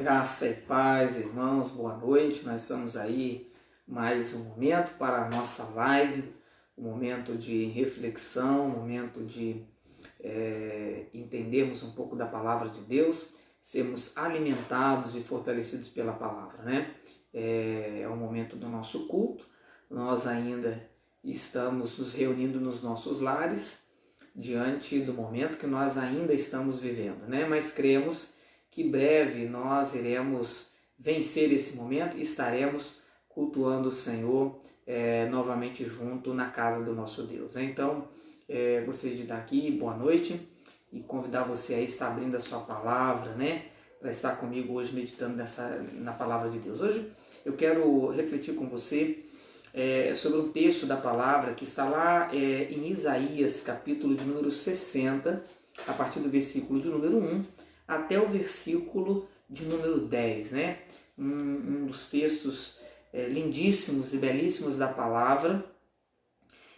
Graça e paz, irmãos, boa noite. Nós estamos aí mais um momento para a nossa live, um momento de reflexão, um momento de entendermos um pouco da palavra de Deus, sermos alimentados e fortalecidos pela palavra, né? É o momento do nosso culto. Nós ainda estamos nos reunindo nos nossos lares, diante do momento que nós ainda estamos vivendo, né? Mas cremos que breve nós iremos vencer esse momento e estaremos cultuando o Senhor novamente junto na casa do nosso Deus. Então, gostaria de dar aqui boa noite e convidar você a estar abrindo a sua palavra, né? Para estar comigo hoje meditando na palavra de Deus. Hoje eu quero refletir com você sobre um texto da palavra que está lá em Isaías, capítulo de número 60, a partir do versículo de número 1 até o versículo de número 10, né? Um dos textos lindíssimos e belíssimos da palavra,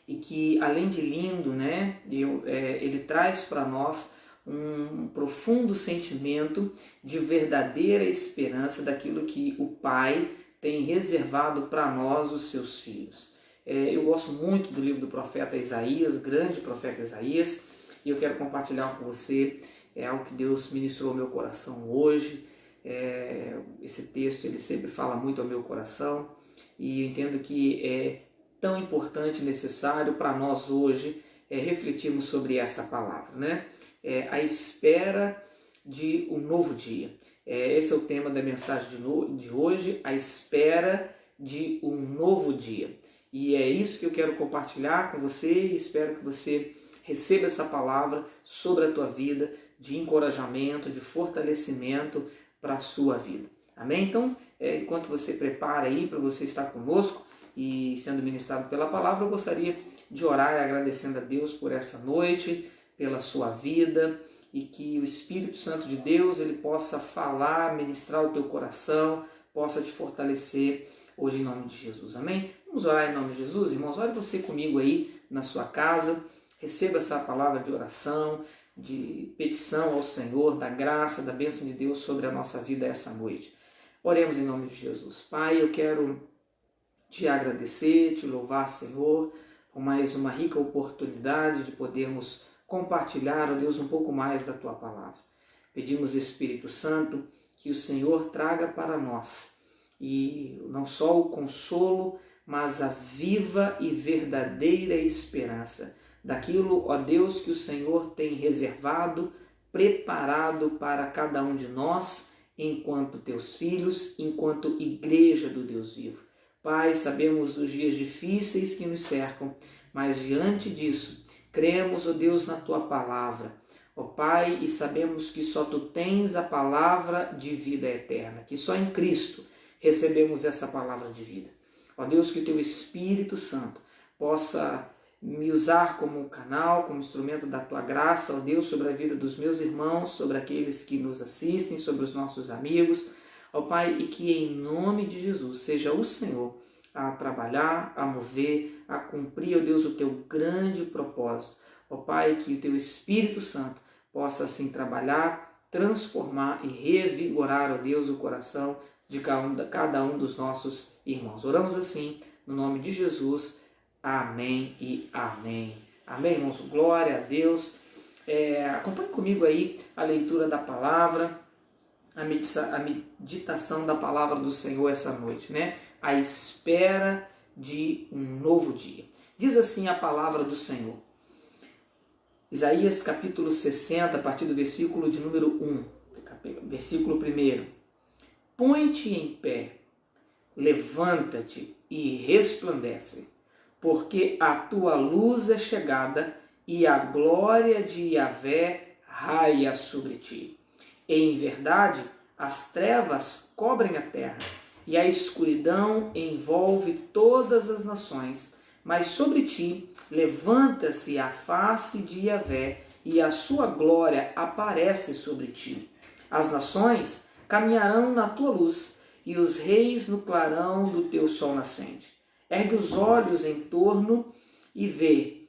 e que, além de lindo, né, ele traz para nós um profundo sentimento de verdadeira esperança daquilo que o Pai tem reservado para nós, os seus filhos. Eu gosto muito do livro do profeta Isaías, grande profeta Isaías, e eu quero compartilhar com você algo que Deus ministrou ao meu coração hoje. Esse texto ele sempre fala muito ao meu coração, e eu entendo que é tão importante e necessário para nós hoje refletirmos sobre essa palavra, né? A espera de um novo dia. Esse é o tema da mensagem de hoje, a espera de um novo dia. E é isso que eu quero compartilhar com você, e espero que você receba essa palavra sobre a tua vida, de encorajamento, de fortalecimento para a sua vida. Amém? Então, enquanto você prepara aí para você estar conosco e sendo ministrado pela palavra, eu gostaria de orar agradecendo a Deus por essa noite, pela sua vida, e que o Espírito Santo de Deus ele possa falar, ministrar o teu coração, possa te fortalecer hoje em nome de Jesus. Amém? Vamos orar em nome de Jesus, irmãos. Ore você comigo aí na sua casa, receba essa palavra de oração, de petição ao Senhor, da graça, da bênção de Deus sobre a nossa vida essa noite. Oremos em nome de Jesus. Pai, eu quero te agradecer, te louvar, Senhor, por mais uma rica oportunidade de podermos compartilhar, ó Deus, um pouco mais da Tua palavra. Pedimos, Espírito Santo, que o Senhor traga para nós, e não só o consolo, mas a viva e verdadeira esperança daquilo, ó Deus, que o Senhor tem reservado, preparado para cada um de nós, enquanto Teus filhos, enquanto igreja do Deus vivo. Pai, sabemos dos dias difíceis que nos cercam, mas diante disso, cremos, ó Deus, na Tua palavra, ó Pai, e sabemos que só Tu tens a palavra de vida eterna, que só em Cristo recebemos essa palavra de vida. Ó Deus, que o Teu Espírito Santo possa me usar como um canal, como instrumento da Tua graça, ó Deus, sobre a vida dos meus irmãos, sobre aqueles que nos assistem, sobre os nossos amigos, ó Pai, e que em nome de Jesus seja o Senhor a trabalhar, a mover, a cumprir, ó Deus, o Teu grande propósito. Ó Pai, que o Teu Espírito Santo possa assim trabalhar, transformar e revigorar, ó Deus, o coração de cada um dos nossos irmãos. Oramos assim, no nome de Jesus. Amém e amém. Amém, irmãos? Glória a Deus. Acompanhe comigo aí a leitura da palavra, a meditação da palavra do Senhor essa noite, né? A espera de um novo dia. Diz assim a palavra do Senhor. Isaías capítulo 60, a partir do versículo de número 1. Versículo 1. Põe-te em pé, levanta-te e resplandece, porque a tua luz é chegada e a glória de Yahvé raia sobre ti. Em verdade, as trevas cobrem a terra e a escuridão envolve todas as nações, mas sobre ti levanta-se a face de Yahvé e a sua glória aparece sobre ti. As nações caminharão na tua luz e os reis no clarão do teu sol nascente. Ergue os olhos em torno e vê.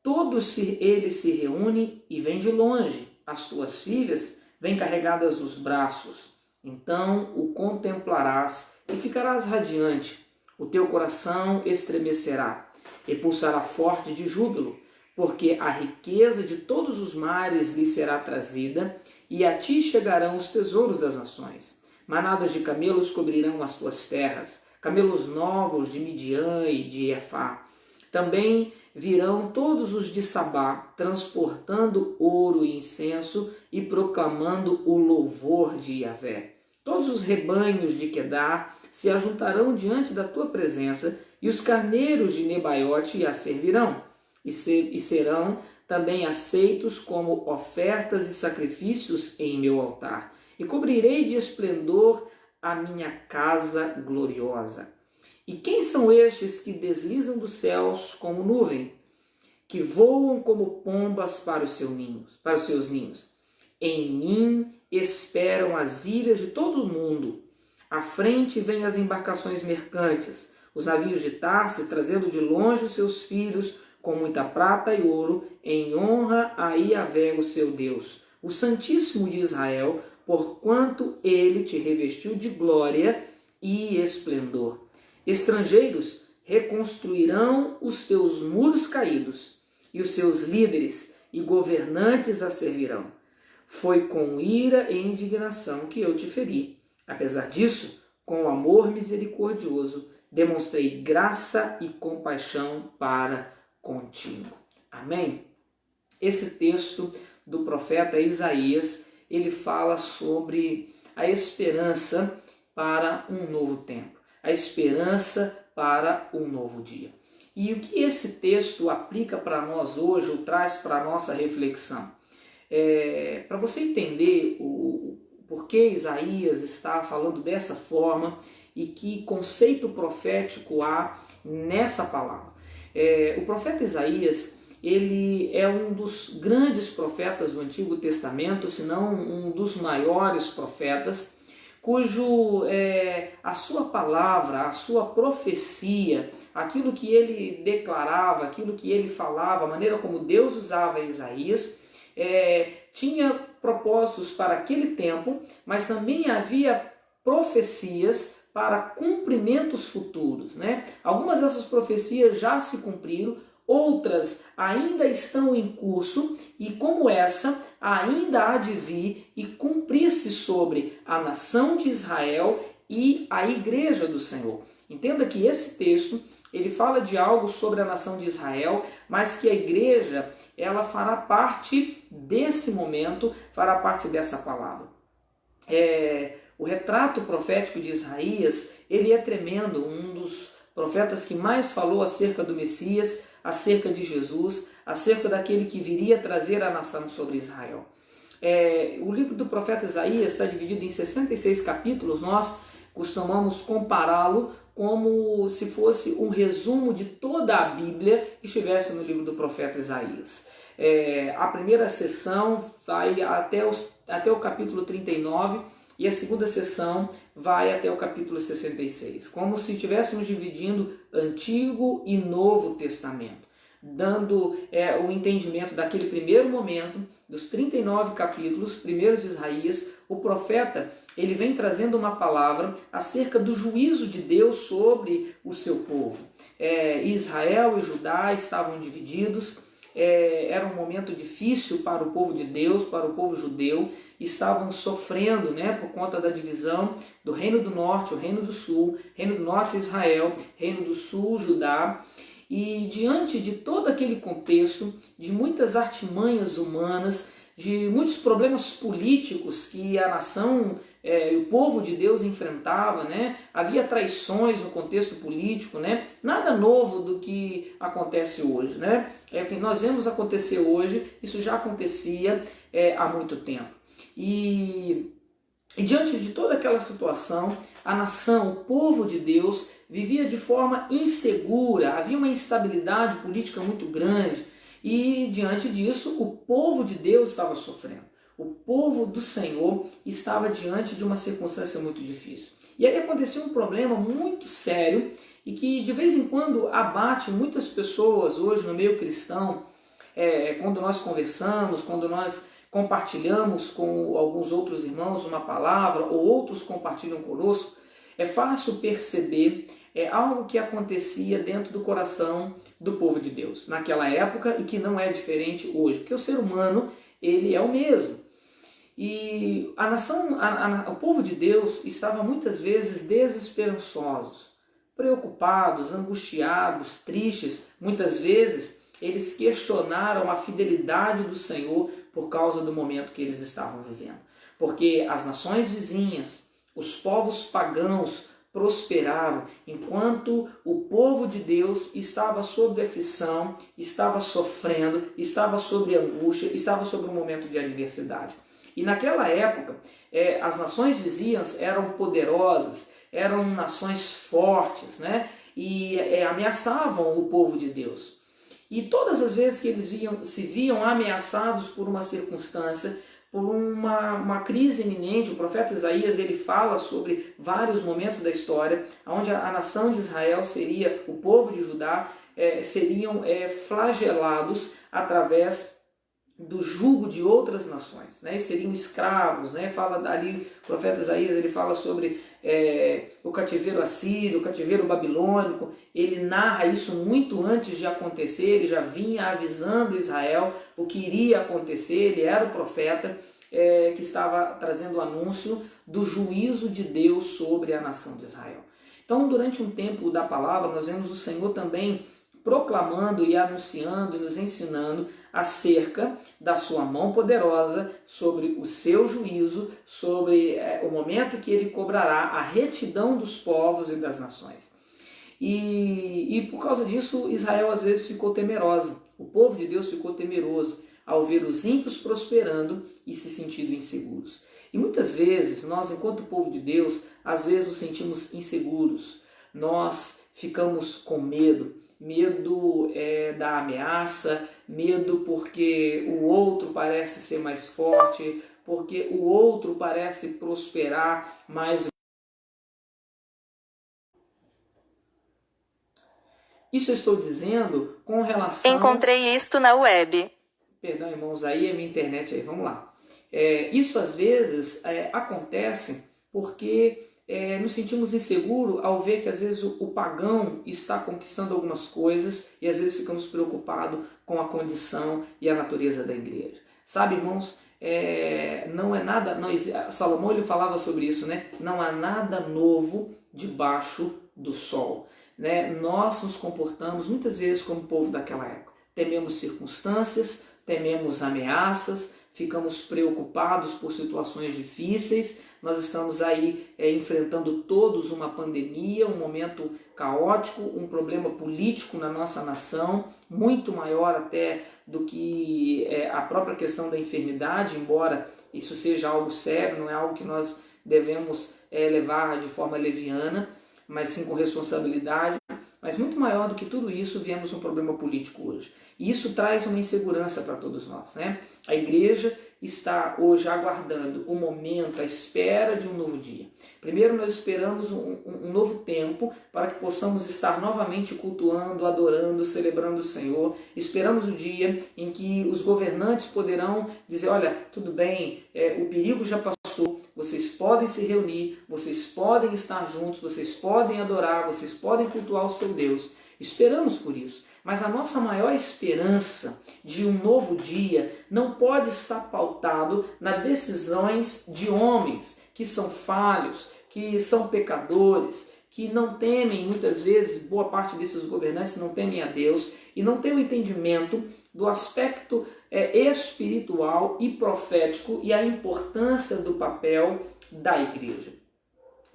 Todos eles se reúnem e vêm de longe. As tuas filhas vêm carregadas nos braços. Então o contemplarás e ficarás radiante. O teu coração estremecerá e pulsará forte de júbilo, porque a riqueza de todos os mares lhe será trazida, e a ti chegarão os tesouros das nações. Manadas de camelos cobrirão as tuas terras, camelos novos de Midian e de Efá. Também virão todos os de Sabá, transportando ouro e incenso e proclamando o louvor de Yahvé. Todos os rebanhos de Quedar se ajuntarão diante da tua presença, e os carneiros de Nebaiote a servirão, e serão também aceitos como ofertas e sacrifícios em meu altar. E cobrirei de esplendor a minha casa gloriosa. E quem são estes que deslizam dos céus como nuvem, que voam como pombas para os seus ninhos? Em mim esperam as ilhas de todo o mundo. À frente vêm as embarcações mercantes, os navios de Tarsis, trazendo de longe os seus filhos, com muita prata e ouro, em honra a Yahvé, o seu Deus, o Santíssimo de Israel, porquanto ele te revestiu de glória e esplendor. Estrangeiros reconstruirão os teus muros caídos, e os seus líderes e governantes a servirão. Foi com ira e indignação que eu te feri. Apesar disso, com amor misericordioso, demonstrei graça e compaixão para contigo. Amém? Esse texto do profeta Isaías, ele fala sobre a esperança para um novo tempo, a esperança para um novo dia. E o que esse texto aplica para nós hoje, ou traz para a nossa reflexão? Para você entender o porquê Isaías está falando dessa forma e que conceito profético há nessa palavra. O profeta Isaías, ele é um dos grandes profetas do Antigo Testamento, se não um dos maiores profetas, cujo a sua palavra, a sua profecia, aquilo que ele declarava, aquilo que ele falava, a maneira como Deus usava Isaías, tinha propósitos para aquele tempo, mas também havia profecias para cumprimentos futuros, né? Algumas dessas profecias já se cumpriram, outras ainda estão em curso, e como essa, ainda há de vir e cumprir-se sobre a nação de Israel e a igreja do Senhor. Entenda que esse texto, ele fala de algo sobre a nação de Israel, mas que a igreja, ela fará parte desse momento, fará parte dessa palavra. O retrato profético de Isaías, ele é tremendo, um dos profetas que mais falou acerca do Messias, acerca de Jesus, acerca daquele que viria trazer a nação sobre Israel. O livro do profeta Isaías está dividido em 66 capítulos, nós costumamos compará-lo como se fosse um resumo de toda a Bíblia que estivesse no livro do profeta Isaías. A primeira sessão vai até o capítulo 39 e a segunda sessão vai até o capítulo 66, como se estivéssemos dividindo Antigo e Novo Testamento, dando o entendimento daquele primeiro momento, dos 39 capítulos primeiros de Isaías. O profeta, ele vem trazendo uma palavra acerca do juízo de Deus sobre o seu povo. Israel e Judá estavam divididos, era um momento difícil para o povo de Deus, para o povo judeu, estavam sofrendo, por conta da divisão do Reino do Norte, o Reino do Sul, Reino do Norte Israel, Reino do Sul Judá. E diante de todo aquele contexto, de muitas artimanhas humanas, de muitos problemas políticos que a nação e o povo de Deus enfrentava, havia traições no contexto político, nada novo do que acontece hoje. O que nós vemos acontecer hoje, isso já acontecia há muito tempo. E diante de toda aquela situação, a nação, o povo de Deus, vivia de forma insegura, havia uma instabilidade política muito grande, e diante disso o povo de Deus estava sofrendo. O povo do Senhor estava diante de uma circunstância muito difícil. E aí aconteceu um problema muito sério e que de vez em quando abate muitas pessoas hoje no meio cristão, quando nós conversamos, quando nós compartilhamos com alguns outros irmãos uma palavra, ou outros compartilham conosco, é fácil perceber algo que acontecia dentro do coração do povo de Deus naquela época e que não é diferente hoje, porque o ser humano, ele é o mesmo. E a nação, o povo de Deus estava muitas vezes desesperançosos, preocupados, angustiados, tristes. Muitas vezes eles questionaram a fidelidade do Senhor por causa do momento que eles estavam vivendo. Porque as nações vizinhas, os povos pagãos prosperavam, enquanto o povo de Deus estava sob aflição, estava sofrendo, estava sob angústia, estava sob um momento de adversidade. E naquela época, as nações vizinhas eram poderosas, eram nações fortes, né? E ameaçavam o povo de Deus. E todas as vezes que eles se viam ameaçados por uma circunstância, por uma crise iminente, o profeta Isaías ele fala sobre vários momentos da história, onde a nação de Israel seria, o povo de Judá, seriam flagelados através do jugo de outras nações, né? Seriam escravos, né? Fala ali, o profeta Isaías ele fala sobre o cativeiro assírio, o cativeiro babilônico. Ele narra isso muito antes de acontecer, ele já vinha avisando Israel o que iria acontecer, ele era o profeta que estava trazendo o anúncio do juízo de Deus sobre a nação de Israel. Então, durante um tempo da palavra, nós vemos o Senhor também proclamando e anunciando e nos ensinando acerca da sua mão poderosa, sobre o seu juízo, sobre o momento que ele cobrará a retidão dos povos e das nações. E por causa disso, Israel às vezes ficou temerosa, o povo de Deus ficou temeroso ao ver os ímpios prosperando e se sentindo inseguros. E muitas vezes, nós, enquanto povo de Deus, às vezes nos sentimos inseguros, nós ficamos com medo da ameaça, medo porque o outro parece ser mais forte, porque o outro parece prosperar mais. Isso eu estou dizendo com relação... Encontrei isto na web. Perdão, irmãos, aí é minha internet aí, vamos lá. Isso às vezes acontece porque nos sentimos inseguros ao ver que às vezes o pagão está conquistando algumas coisas e às vezes ficamos preocupados com a condição e a natureza da igreja. Sabe, irmãos, não é nada... Salomão ele falava sobre isso, né? Não há nada novo debaixo do sol. Né? Nós nos comportamos muitas vezes como o povo daquela época. Tememos circunstâncias, tememos ameaças, ficamos preocupados por situações difíceis. Nós estamos aí enfrentando todos uma pandemia, um momento caótico, um problema político na nossa nação, muito maior até do que a própria questão da enfermidade, embora isso seja algo sério, não é algo que nós devemos levar de forma leviana, mas sim com responsabilidade. Mas muito maior do que tudo isso, viemos um problema político hoje. E isso traz uma insegurança para todos nós, né? A igreja está hoje aguardando o momento, a espera de um novo dia. Primeiro nós esperamos um novo tempo para que possamos estar novamente cultuando, adorando, celebrando o Senhor. Esperamos o dia em que os governantes poderão dizer, olha, tudo bem, o perigo já passou, vocês podem se reunir, vocês podem estar juntos, vocês podem adorar, vocês podem cultuar o seu Deus. Esperamos por isso. Mas a nossa maior esperança de um novo dia não pode estar pautado nas decisões de homens que são falhos, que são pecadores, que não temem, muitas vezes, boa parte desses governantes não temem a Deus e não têm o entendimento do aspecto espiritual e profético e a importância do papel da igreja.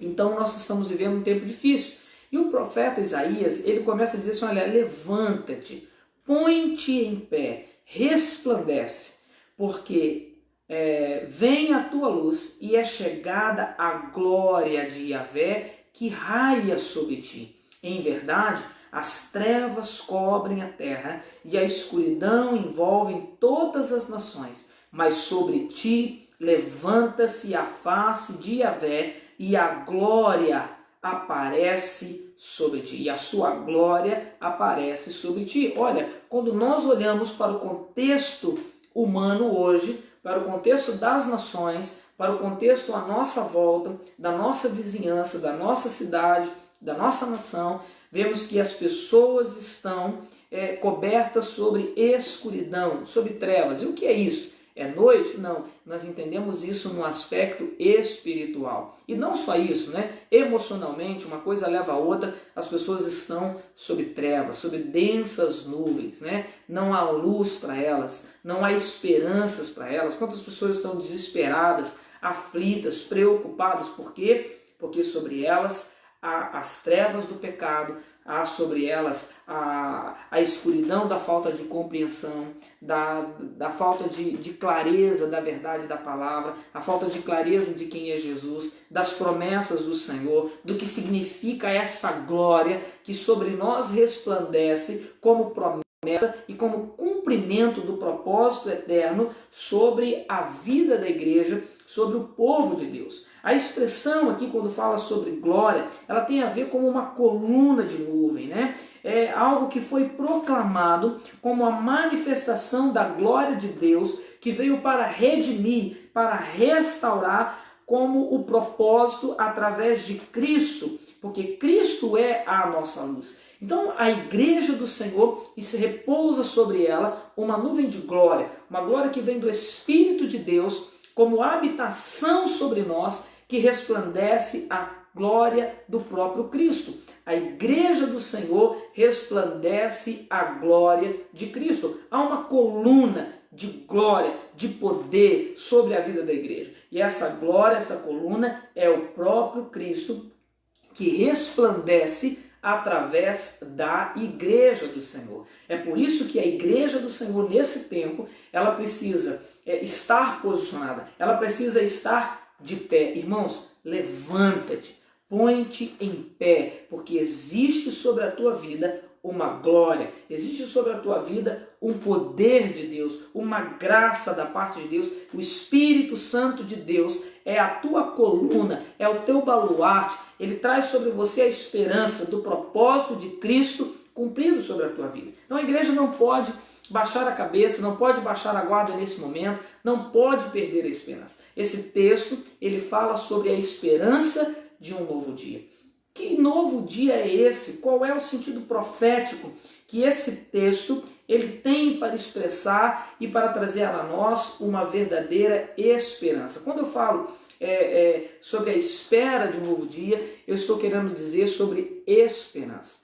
Então nós estamos vivendo um tempo difícil. E o profeta Isaías, ele começa a dizer assim, olha, levanta-te, põe-te em pé, resplandece, porque vem a tua luz e é chegada a glória de Yahvé que raia sobre ti. Em verdade, as trevas cobrem a terra e a escuridão envolve todas as nações, mas sobre ti levanta-se a face de Yahvé e a glória aparece sobre ti, e a sua glória aparece sobre ti. Olha, quando nós olhamos para o contexto humano hoje, para o contexto das nações, para o contexto à nossa volta, da nossa vizinhança, da nossa cidade, da nossa nação, vemos que as pessoas estão cobertas sobre escuridão, sobre trevas. E o que é isso? É noite? Não. Nós entendemos isso no aspecto espiritual. E não só isso, né? Emocionalmente, uma coisa leva a outra, as pessoas estão sob trevas, sob densas nuvens, né? Não há luz para elas, não há esperanças para elas. Quantas pessoas estão desesperadas, aflitas, preocupadas? Por quê? Porque sobre elas há as trevas do pecado, há sobre elas a escuridão da falta de compreensão, da falta de clareza da verdade da palavra, a falta de clareza de quem é Jesus, das promessas do Senhor, do que significa essa glória que sobre nós resplandece como promessa e como cumprimento do propósito eterno sobre a vida da igreja, sobre o povo de Deus. A expressão aqui, quando fala sobre glória, ela tem a ver com uma coluna de nuvem, né? É algo que foi proclamado como a manifestação da glória de Deus, que veio para redimir, para restaurar, como o propósito através de Cristo, porque Cristo é a nossa luz. Então a igreja do Senhor, e se repousa sobre ela uma nuvem de glória, uma glória que vem do Espírito de Deus, como habitação sobre nós, que resplandece a glória do próprio Cristo. A igreja do Senhor resplandece a glória de Cristo. Há uma coluna de glória, de poder sobre a vida da igreja. E essa glória, essa coluna é o próprio Cristo que resplandece através da igreja do Senhor. É por isso que a igreja do Senhor, nesse tempo, ela precisa estar posicionada, ela precisa estar de pé. Irmãos, levanta-te, põe-te em pé, porque existe sobre a tua vida uma glória, existe sobre a tua vida um poder de Deus, uma graça da parte de Deus. O Espírito Santo de Deus é a tua coluna, é o teu baluarte, ele traz sobre você a esperança do propósito de Cristo cumprido sobre a tua vida. Então a igreja não pode baixar a cabeça, não pode baixar a guarda nesse momento, não pode perder a esperança. Esse texto, ele fala sobre a esperança de um novo dia. Que novo dia é esse? Qual é o sentido profético que esse texto ele tem para expressar e para trazer a nós uma verdadeira esperança? Quando eu falo sobre a espera de um novo dia, eu estou querendo dizer sobre esperança.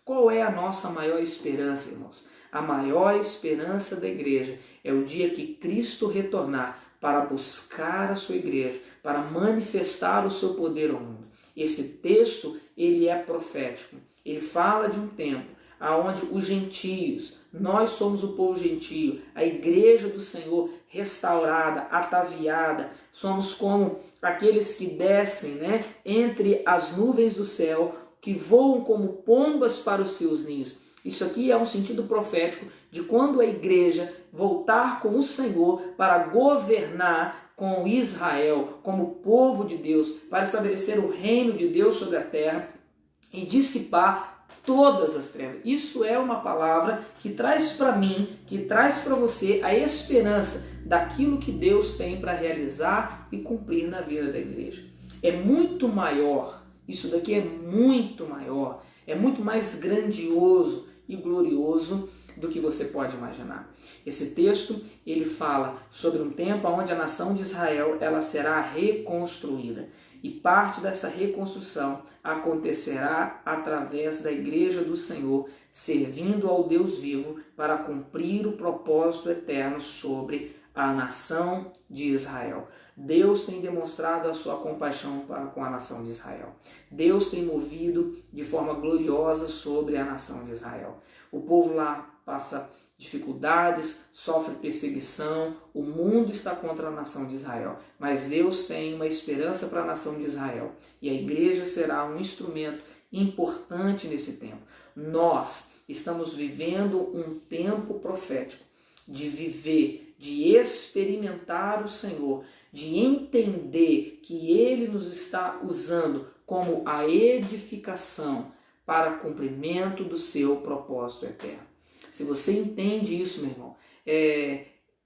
Qual é a nossa maior esperança, irmãos? A maior esperança da igreja é o dia que Cristo retornar para buscar a sua igreja, para manifestar o seu poder ao mundo. Esse texto, ele é profético. Ele fala de um tempo onde os gentios, nós somos o povo gentio, a igreja do Senhor restaurada, ataviada, somos como aqueles que descem, né, entre as nuvens do céu, que voam como pombas para os seus ninhos. Isso aqui é um sentido profético de quando a igreja voltar com o Senhor para governar com Israel, como povo de Deus, para estabelecer o reino de Deus sobre a terra e dissipar todas as trevas. Isso é uma palavra que traz para mim, que traz para você a esperança daquilo que Deus tem para realizar e cumprir na vida da igreja. É muito maior, isso daqui é muito maior, é muito mais grandioso e glorioso do que você pode imaginar. Esse texto, ele fala sobre um tempo onde a nação de Israel ela será reconstruída. E parte dessa reconstrução acontecerá através da igreja do Senhor, servindo ao Deus vivo para cumprir o propósito eterno sobre a nação de Israel. Deus tem demonstrado a sua compaixão com a nação de Israel. Deus tem movido de forma gloriosa sobre a nação de Israel. O povo lá passa dificuldades, sofre perseguição, o mundo está contra a nação de Israel, mas Deus tem uma esperança para a nação de Israel e a igreja será um instrumento importante nesse tempo. Nós estamos vivendo um tempo profético de viver, de experimentar o Senhor, de entender que Ele nos está usando como a edificação para cumprimento do seu propósito eterno. Se você entende isso, meu irmão,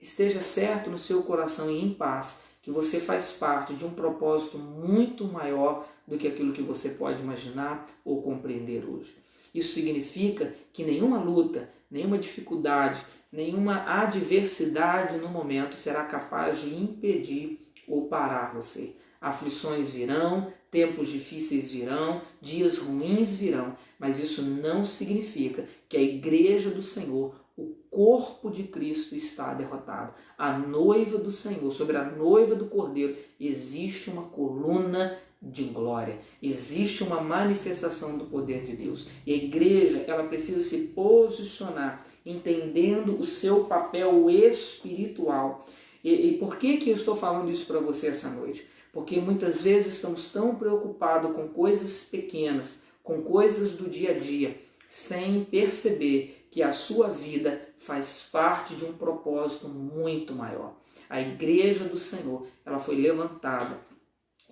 esteja certo no seu coração e em paz, que você faz parte de um propósito muito maior do que aquilo que você pode imaginar ou compreender hoje. Isso significa que nenhuma luta, nenhuma dificuldade, nenhuma adversidade no momento será capaz de impedir ou parar você. Aflições virão, tempos difíceis virão, dias ruins virão, mas isso não significa que a igreja do Senhor, o corpo de Cristo, está derrotado. A noiva do Senhor, sobre a noiva do Cordeiro, existe uma coluna de glória, existe uma manifestação do poder de Deus. E a igreja, ela precisa se posicionar, entendendo o seu papel espiritual. E por que eu estou falando isso para você essa noite? Porque muitas vezes estamos tão preocupados com coisas pequenas, com coisas do dia a dia, sem perceber que a sua vida faz parte de um propósito muito maior. A igreja do Senhor, ela foi levantada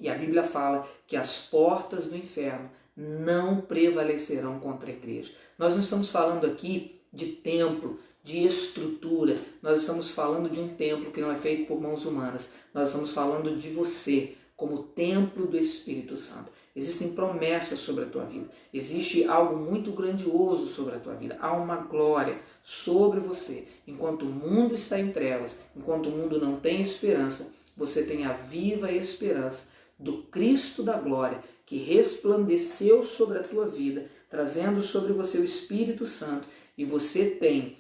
e a Bíblia fala que as portas do inferno não prevalecerão contra a igreja. Nós não estamos falando aqui de templo, de estrutura, nós estamos falando de um templo que não é feito por mãos humanas, nós estamos falando de você como templo do Espírito Santo. Existem promessas sobre a tua vida, existe algo muito grandioso sobre a tua vida, há uma glória sobre você. Enquanto o mundo está em trevas, enquanto o mundo não tem esperança, você tem a viva esperança do Cristo da glória, que resplandeceu sobre a tua vida, trazendo sobre você o Espírito Santo, e você tem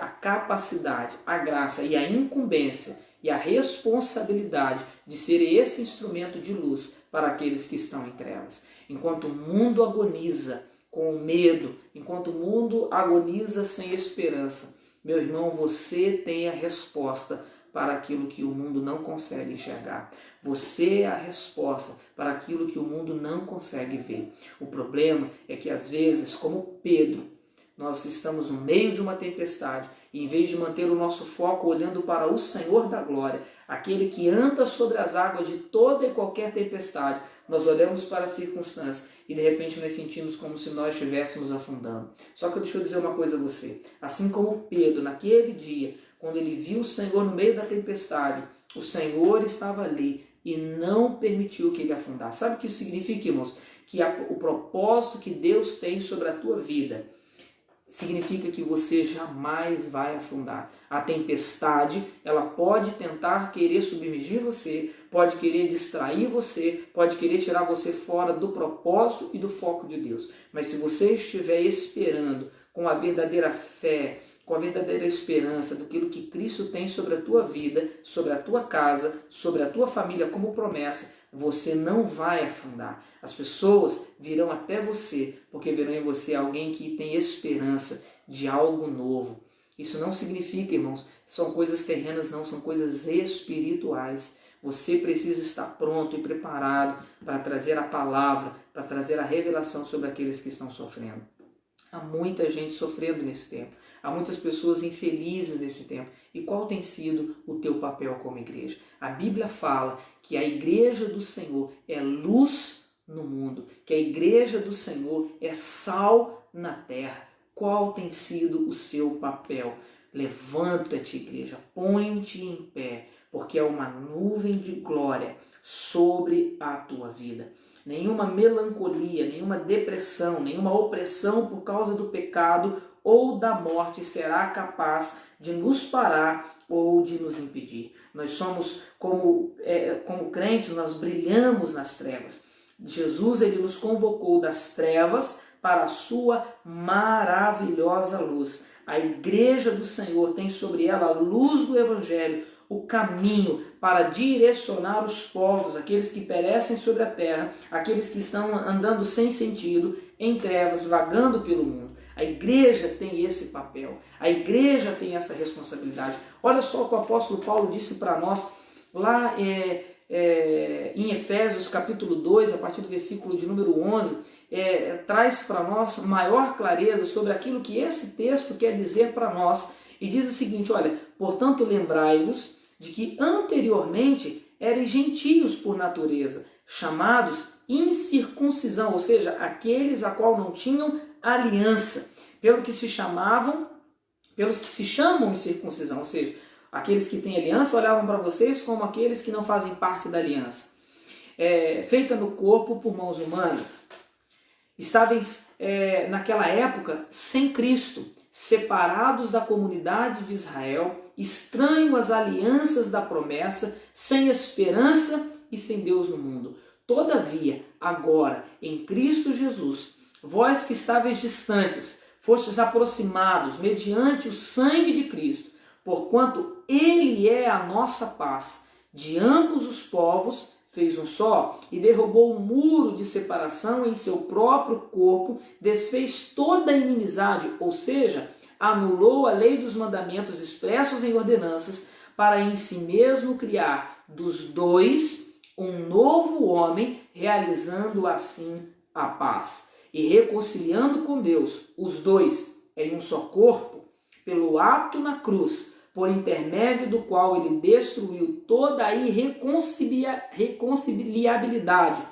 a capacidade, a graça e a incumbência e a responsabilidade de ser esse instrumento de luz para aqueles que estão em trevas. Enquanto o mundo agoniza com medo, enquanto o mundo agoniza sem esperança, meu irmão, você tem a resposta para aquilo que o mundo não consegue enxergar. Você é a resposta para aquilo que o mundo não consegue ver. O problema é que às vezes, como Pedro, nós estamos no meio de uma tempestade e em vez de manter o nosso foco olhando para o Senhor da glória, aquele que anda sobre as águas de toda e qualquer tempestade, nós olhamos para as circunstâncias e de repente nós sentimos como se nós estivéssemos afundando. Só que deixa eu dizer uma coisa a você. Assim como Pedro, naquele dia, quando ele viu o Senhor no meio da tempestade, o Senhor estava ali e não permitiu que ele afundasse. Sabe o que isso significa, irmãos? Que o propósito que Deus tem sobre a tua vida significa que você jamais vai afundar. A tempestade, ela pode tentar querer submergir você, pode querer distrair você, pode querer tirar você fora do propósito e do foco de Deus. Mas se você estiver esperando com a verdadeira fé, com a verdadeira esperança daquilo que Cristo tem sobre a tua vida, sobre a tua casa, sobre a tua família como promessa, você não vai afundar. As pessoas virão até você, porque verão em você alguém que tem esperança de algo novo. Isso não significa, irmãos, são coisas terrenas, não, são coisas espirituais. Você precisa estar pronto e preparado para trazer a palavra, para trazer a revelação sobre aqueles que estão sofrendo. Há muita gente sofrendo nesse tempo. Há muitas pessoas infelizes nesse tempo. E qual tem sido o teu papel como igreja? A Bíblia fala que a igreja do Senhor é luz no mundo, que a igreja do Senhor é sal na terra. Qual tem sido o seu papel? Levanta-te, igreja, põe-te em pé, porque é uma nuvem de glória sobre a tua vida. Nenhuma melancolia, nenhuma depressão, nenhuma opressão por causa do pecado ou da morte será capaz de nos parar ou de nos impedir. Nós somos como crentes, nós brilhamos nas trevas. Jesus, ele nos convocou das trevas para a sua maravilhosa luz. A igreja do Senhor tem sobre ela a luz do Evangelho, o caminho para direcionar os povos, aqueles que perecem sobre a terra, aqueles que estão andando sem sentido, em trevas, vagando pelo mundo. A igreja tem esse papel, a igreja tem essa responsabilidade. Olha só o que o apóstolo Paulo disse para nós lá em Efésios capítulo 2, a partir do versículo de número 11, traz para nós maior clareza sobre aquilo que esse texto quer dizer para nós. E diz o seguinte, olha, portanto lembrai-vos de que anteriormente eram gentios por natureza, chamados incircuncisão, ou seja, aqueles a qual não tinham aliança, pelos que se chamam incircuncisão, ou seja, Aqueles que têm aliança olhavam para vocês como aqueles que não fazem parte da aliança. Feita no corpo por mãos humanas. Estáveis naquela época sem Cristo, separados da comunidade de Israel, estranhos às alianças da promessa, sem esperança e sem Deus no mundo. Todavia, agora, em Cristo Jesus, vós que estáveis distantes, fostes aproximados mediante o sangue de Cristo, porquanto Ele é a nossa paz. De ambos os povos fez um só e derrubou o muro de separação em seu próprio corpo, desfez toda a inimizade, ou seja, anulou a lei dos mandamentos expressos em ordenanças, para em si mesmo criar dos dois um novo homem, realizando assim a paz e reconciliando com Deus os dois em um só corpo, pelo ato na cruz, por intermédio do qual ele destruiu toda a irreconciliabilidade,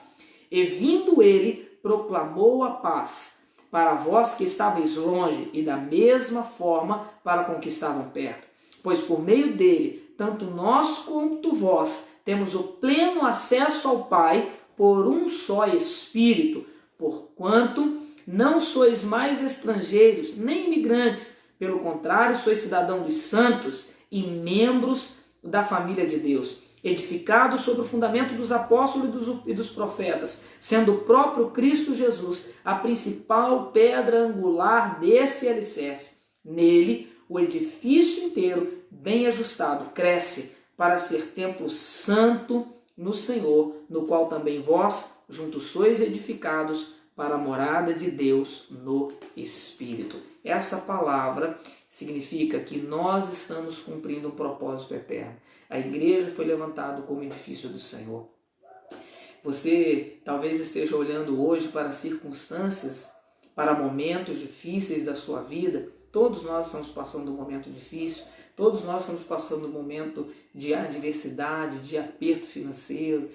e vindo ele, proclamou a paz para vós que estáveis longe, e da mesma forma para com que estavam perto. Pois por meio dele, tanto nós quanto vós, temos o pleno acesso ao Pai por um só Espírito, porquanto não sois mais estrangeiros, nem imigrantes, pelo contrário, sois cidadão dos santos e membros da família de Deus, edificados sobre o fundamento dos apóstolos e dos profetas, sendo o próprio Cristo Jesus a principal pedra angular desse alicerce. Nele, o edifício inteiro, bem ajustado, cresce para ser templo santo no Senhor, no qual também vós, juntos sois edificados para a morada de Deus no Espírito. Essa palavra significa que nós estamos cumprindo um propósito eterno. A igreja foi levantada como edifício do Senhor. Você talvez esteja olhando hoje para circunstâncias, para momentos difíceis da sua vida. Todos nós estamos passando um momento difícil, todos nós estamos passando um momento de adversidade, de aperto financeiro,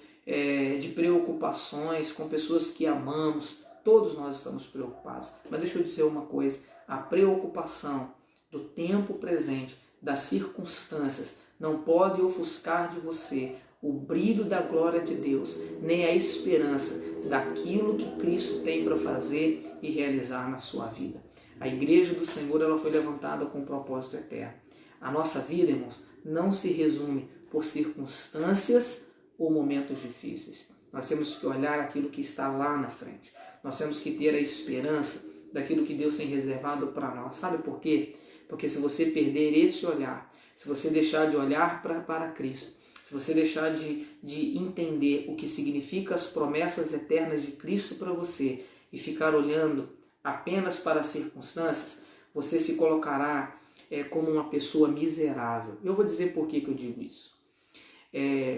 de preocupações com pessoas que amamos. Todos nós estamos preocupados. Mas deixa eu dizer uma coisa, a preocupação do tempo presente, das circunstâncias, não pode ofuscar de você o brilho da glória de Deus, nem a esperança daquilo que Cristo tem para fazer e realizar na sua vida. A igreja do Senhor, ela foi levantada com um propósito eterno. A nossa vida, irmãos, não se resume por circunstâncias ou momentos difíceis. Nós temos que olhar aquilo que está lá na frente. Nós temos que ter a esperança daquilo que Deus tem reservado para nós. Sabe por quê? Porque se você perder esse olhar, se você deixar de olhar para Cristo, se você deixar de entender o que significa as promessas eternas de Cristo para você e ficar olhando apenas para as circunstâncias, você se colocará como uma pessoa miserável. Eu vou dizer por que eu digo isso.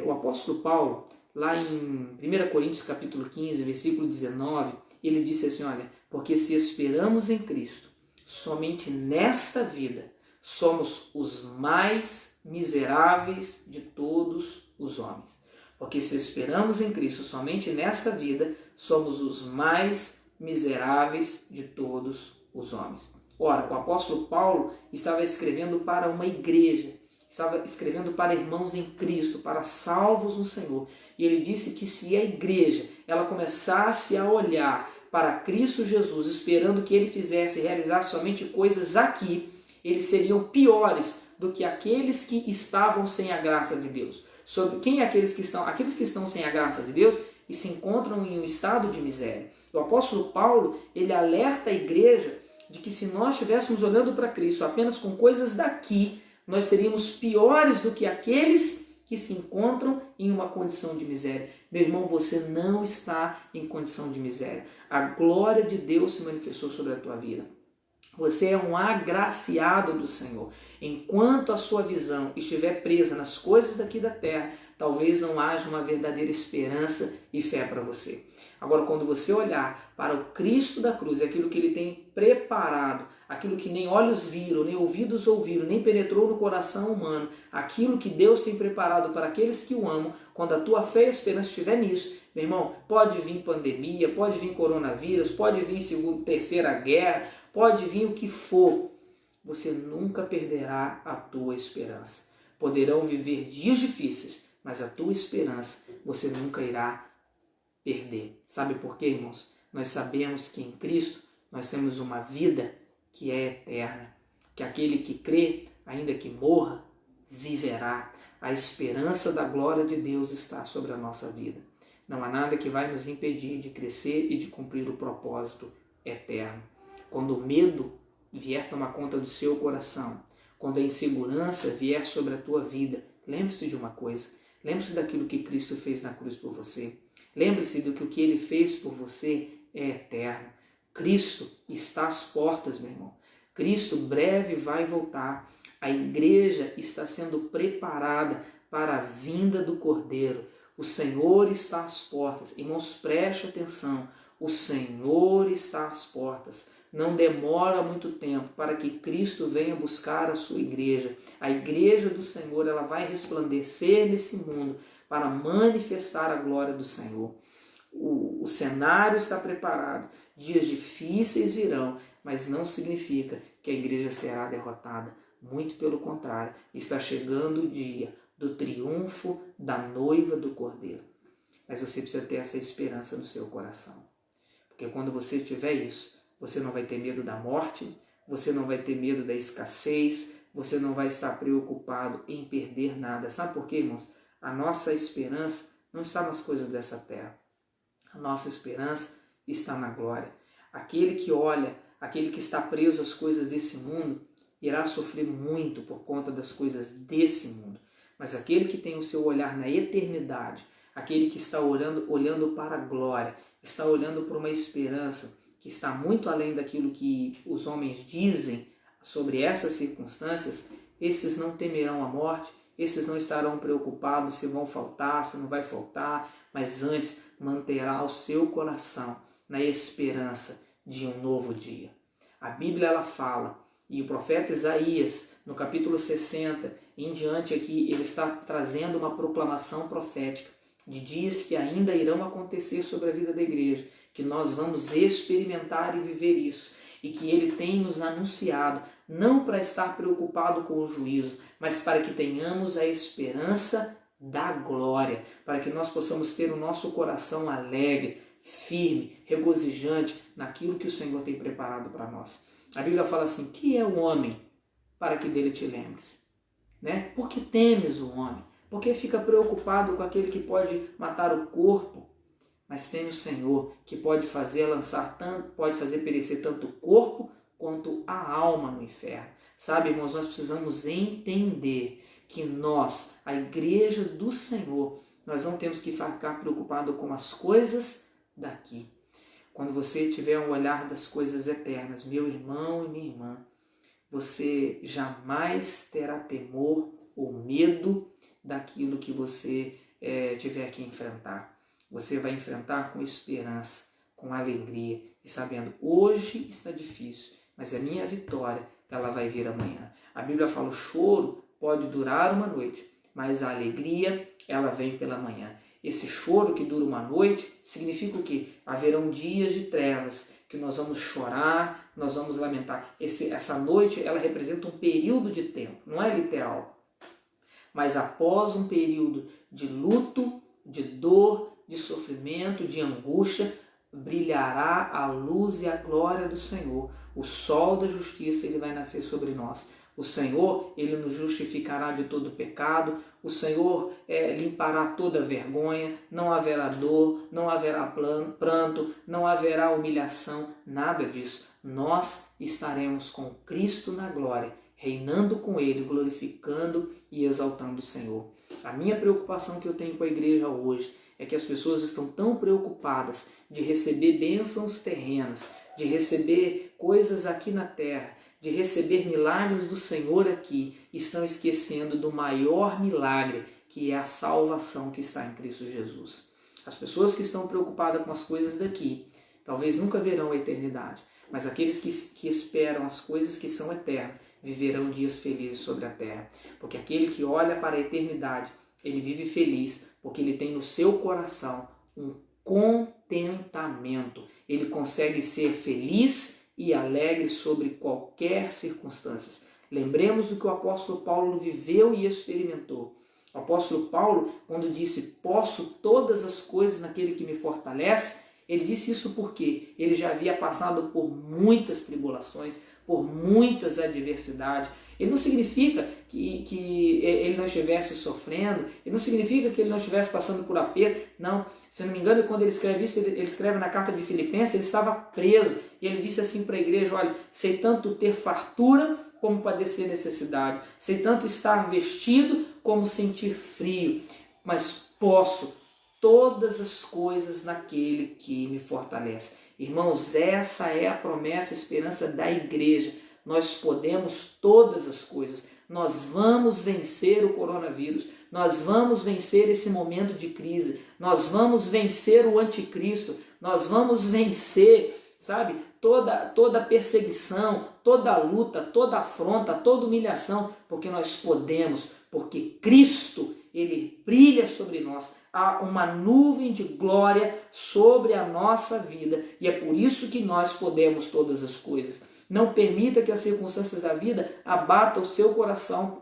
O apóstolo Paulo, lá em 1 Coríntios capítulo 15, versículo 19, ele disse assim, olha, porque se esperamos em Cristo, somente nesta vida, somos os mais miseráveis de todos os homens. Porque se esperamos em Cristo somente nesta vida, somos os mais miseráveis de todos os homens. Ora, o apóstolo Paulo estava escrevendo para uma igreja, estava escrevendo para irmãos em Cristo, para salvos no Senhor. E ele disse que se a igreja ela começasse a olhar para Cristo Jesus, esperando que ele fizesse e realizasse somente coisas aqui, eles seriam piores do que aqueles que estavam sem a graça de Deus. Sobre quem aqueles que estão sem a graça de Deus e se encontram em um estado de miséria. O apóstolo Paulo, ele alerta a igreja de que se nós estivéssemos olhando para Cristo apenas com coisas daqui, nós seríamos piores do que aqueles que se encontram em uma condição de miséria. Meu irmão, você não está em condição de miséria. A glória de Deus se manifestou sobre a tua vida. Você é um agraciado do Senhor. Enquanto a sua visão estiver presa nas coisas daqui da terra, talvez não haja uma verdadeira esperança e fé para você. Agora, quando você olhar para o Cristo da cruz, aquilo que ele tem preparado, aquilo que nem olhos viram, nem ouvidos ouviram, nem penetrou no coração humano, aquilo que Deus tem preparado para aqueles que o amam, quando a tua fé e a esperança estiver nisso, meu irmão, pode vir pandemia, pode vir coronavírus, pode vir segunda, terceira guerra, pode vir o que for, você nunca perderá a tua esperança. poderão viver dias difíceis, mas a tua esperança você nunca irá perder. Sabe por quê, irmãos? Nós sabemos que em Cristo nós temos uma vida que é eterna, que aquele que crê, ainda que morra, viverá. A esperança da glória de Deus está sobre a nossa vida. Não há nada que vai nos impedir de crescer e de cumprir o propósito eterno. Quando o medo vier tomar conta do seu coração, quando a insegurança vier sobre a tua vida, lembre-se de uma coisa, lembre-se daquilo que Cristo fez na cruz por você. Lembre-se do que o que Ele fez por você é eterno. Cristo está às portas, meu irmão. Cristo breve vai voltar. A igreja está sendo preparada para a vinda do Cordeiro. O Senhor está às portas. Irmãos, preste atenção. O Senhor está às portas. Não demora muito tempo para que Cristo venha buscar a sua igreja. A igreja do Senhor, ela vai resplandecer nesse mundo para manifestar a glória do Senhor. O cenário está preparado. Dias difíceis virão, mas não significa que a igreja será derrotada. Muito pelo contrário, está chegando o dia do triunfo da noiva do Cordeiro. Mas você precisa ter essa esperança no seu coração. Porque quando você tiver isso, você não vai ter medo da morte, você não vai ter medo da escassez, você não vai estar preocupado em perder nada. Sabe por quê, irmãos? A nossa esperança não está nas coisas dessa terra. A nossa esperança está na glória. Aquele que olha, aquele que está preso às coisas desse mundo, irá sofrer muito por conta das coisas desse mundo. Mas aquele que tem o seu olhar na eternidade, aquele que está olhando para a glória, está olhando para uma esperança que está muito além daquilo que os homens dizem sobre essas circunstâncias, esses não temerão a morte, esses não estarão preocupados se vão faltar, se não vai faltar, mas antes manterá o seu coração na esperança de um novo dia. A Bíblia ela fala, e o profeta Isaías, no capítulo 60, em diante aqui, ele está trazendo uma proclamação profética de dias que ainda irão acontecer sobre a vida da igreja, que nós vamos experimentar e viver isso, e que ele tem nos anunciado, não para estar preocupado com o juízo, mas para que tenhamos a esperança da glória, para que nós possamos ter o nosso coração alegre, firme, regozijante naquilo que o Senhor tem preparado para nós. A Bíblia fala assim, que é o homem para que dele te lembres? Né? Por que temes o homem? Porque fica preocupado com aquele que pode matar o corpo, mas tem o Senhor que pode fazer perecer tanto o corpo quanto a alma no inferno. Sabe, irmãos, nós precisamos entender que nós, a igreja do Senhor, nós não temos que ficar preocupado com as coisas daqui. Quando você tiver um olhar das coisas eternas, meu irmão e minha irmã, você jamais terá temor ou medo daquilo que você tiver que enfrentar. Você vai enfrentar com esperança, com alegria e sabendo, hoje está difícil, mas a minha vitória, ela vai vir amanhã. A Bíblia fala, o choro pode durar uma noite, mas a alegria, ela vem pela manhã. Esse choro que dura uma noite significa o quê? Haverão dias de trevas, que nós vamos chorar, nós vamos lamentar. Essa noite, ela representa um período de tempo, não é literal. Mas após um período de luto, de dor, de sofrimento, de angústia, brilhará a luz e a glória do Senhor. O sol da justiça ele vai nascer sobre nós. O Senhor, ele nos justificará de todo pecado. O Senhor limpará toda vergonha. Não haverá dor, não haverá pranto, não haverá humilhação, nada disso. Nós estaremos com Cristo na glória, reinando com Ele, glorificando e exaltando o Senhor. A minha preocupação que eu tenho com a igreja hoje é que as pessoas estão tão preocupadas de receber bênçãos terrenas, de receber coisas aqui na terra, de receber milagres do Senhor aqui, estão esquecendo do maior milagre, que é a salvação que está em Cristo Jesus. As pessoas que estão preocupadas com as coisas daqui, talvez nunca verão a eternidade, mas aqueles que esperam as coisas que são eternas, viverão dias felizes sobre a terra. Porque aquele que olha para a eternidade, ele vive feliz, porque ele tem no seu coração um contentamento. Ele consegue ser feliz e alegre sobre qualquer circunstância. Lembremos do que o apóstolo Paulo viveu e experimentou. O apóstolo Paulo, quando disse, posso todas as coisas naquele que me fortalece, ele disse isso porque ele já havia passado por muitas tribulações, por muitas adversidades. Ele não significa que ele não estivesse sofrendo, ele não significa que ele não estivesse passando por aperto. Não, se não me engano, quando ele escreve isso, ele escreve na carta de Filipenses, ele estava preso. E ele disse assim para a igreja, olha, sei tanto ter fartura como padecer necessidade, sei tanto estar vestido como sentir frio, mas posso todas as coisas naquele que me fortalece. Irmãos, essa é a promessa, a esperança da igreja. Nós podemos todas as coisas. Nós vamos vencer o coronavírus. Nós vamos vencer esse momento de crise. Nós vamos vencer o anticristo. Nós vamos vencer, sabe, toda perseguição, toda luta, toda afronta, toda humilhação, porque nós podemos, porque Cristo, ele brilha sobre nós. Há uma nuvem de glória sobre a nossa vida e é por isso que nós podemos todas as coisas. Não permita que as circunstâncias da vida abatam o seu coração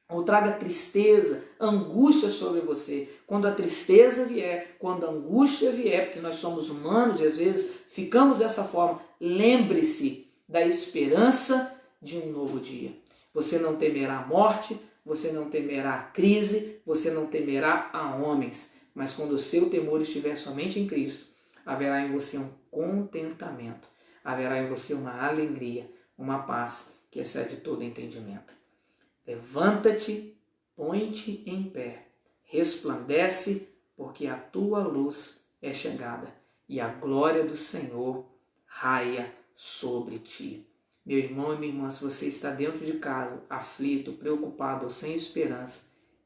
ou traga tristeza, angústia sobre você. Quando a tristeza vier, quando a angústia vier, porque nós somos humanos e às vezes ficamos dessa forma, lembre-se da esperança de um novo dia. Você não temerá a morte, você não temerá a crise, você não temerá a homens, mas quando o seu temor estiver somente em Cristo, haverá em você um contentamento, haverá em você uma alegria, uma paz que excede todo entendimento. Levanta-te, põe-te em pé, resplandece, porque a tua luz é chegada e a glória do Senhor raia sobre ti. Meu irmão e minha irmã, se você está dentro de casa, aflito, preocupado ou sem esperança,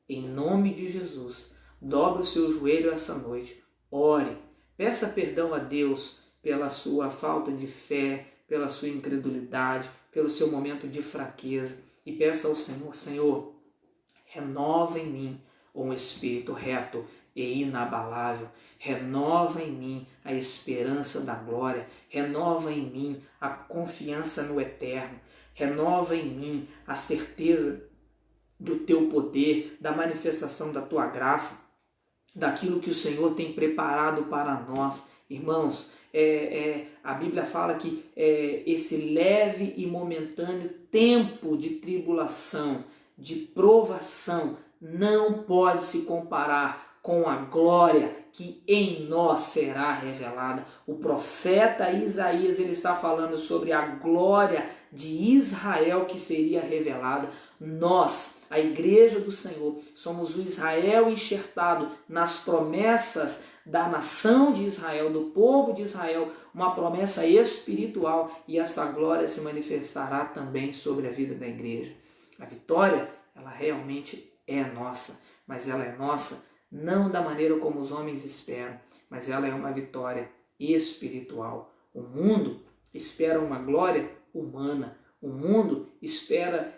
em nome de Jesus, dobre o seu joelho essa noite, ore, peça perdão a Deus pela sua falta de fé, pela sua incredulidade, pelo seu momento de fraqueza e peça ao Senhor, Senhor, renova em mim um espírito reto e inabalável, renova em mim a esperança da glória, renova em mim a confiança no eterno, renova em mim a certeza do teu poder, da manifestação da tua graça, daquilo que o Senhor tem preparado para nós. Irmãos, a Bíblia fala que esse leve e momentâneo tempo de tribulação, de provação, não pode se comparar com a glória que em nós será revelada. O profeta Isaías, ele está falando sobre a glória de Israel que seria revelada. Nós, a igreja do Senhor, somos o Israel enxertado nas promessas da nação de Israel, do povo de Israel, uma promessa espiritual, e essa glória se manifestará também sobre a vida da igreja. A vitória, ela realmente é nossa, mas ela é nossa não da maneira como os homens esperam, mas ela é uma vitória espiritual. O mundo espera uma glória humana, o mundo espera